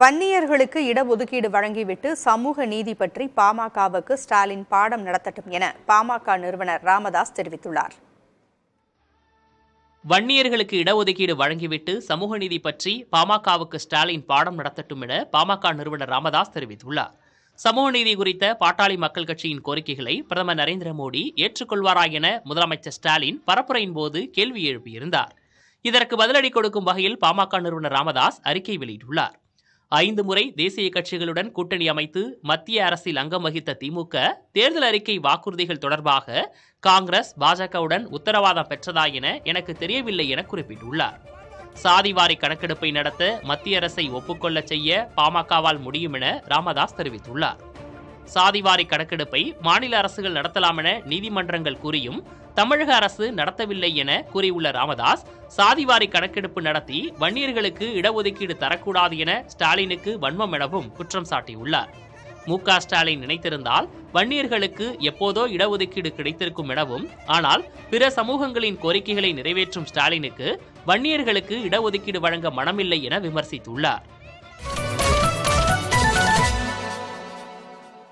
வன்னியர்களுக்கு இடஒதுக்கீடு வழங்கிவிட்டு சமூக நீதி பற்றி பாமகவுக்கு ஸ்டாலின் பாடம் நடத்தட்டும் என பாமக நிறுவனர் ராமதாஸ் தெரிவித்துள்ளார். வன்னியர்களுக்கு இடஒதுக்கீடு வழங்கிவிட்டு சமூக நீதி பற்றி பாமகவுக்கு ஸ்டாலின் பாடம் நடத்தட்டும் என பாமக நிறுவனர் ராமதாஸ் தெரிவித்துள்ளார். சமூக நீதி குறித்த பாட்டாளி மக்கள் கட்சியின் கோரிக்கைகளை பிரதமர் நரேந்திர மோடி ஏற்றுக்கொள்வாரா என முதலமைச்சர் ஸ்டாலின் பரப்புரையின் போது கேள்வி எழுப்பியிருந்தார். இதற்கு பதிலடி கொடுக்கும் வகையில் பாமக நிறுவனர் ராமதாஸ் அறிக்கை வெளியிட்டுள்ளார். 5 முறை தேசிய கட்சிகளுடன் கூட்டணி அமைத்து மத்திய அரசில் அங்கம் வகித்த திமுக தேர்தல் அறிக்கை வாக்குறுதிகள் தொடர்பாக காங்கிரஸ் பாஜகவுடன் உத்தரவாதம் பெற்றதா என எனக்கு தெரியவில்லை என குறிப்பிட்டுள்ளார். சாதிவாரி கணக்கெடுப்பை நடத்த மத்திய அரசை ஒப்புக்கொள்ள செய்ய பாமகவால் முடியும் என ராமதாஸ் தெரிவித்துள்ளார். சாதிவாரி கணக்கெடுப்பை மாநில அரசுகள் நடத்தலாம் என நீதிமன்றங்கள் கூறியும் தமிழக அரசு நடத்தவில்லை என கூறியுள்ள ராமதாஸ், சாதிவாரி கணக்கெடுப்பு நடத்தி வன்னியர்களுக்கு இடஒதுக்கீடு தரக்கூடாது என ஸ்டாலினுக்கு வன்மம் எனவும் குற்றம் சாட்டியுள்ளார். மு.க. ஸ்டாலின் நினைத்திருந்தால் வன்னியர்களுக்கு எப்போதோ இடஒதுக்கீடு கிடைத்திருக்கும் எனவும், ஆனால் பிற சமூகங்களின் கோரிக்கைகளை நிறைவேற்றும் ஸ்டாலினுக்கு வன்னியர்களுக்கு இடஒதுக்கீடு வழங்க மனமில்லை என விமர்சித்துள்ளார்.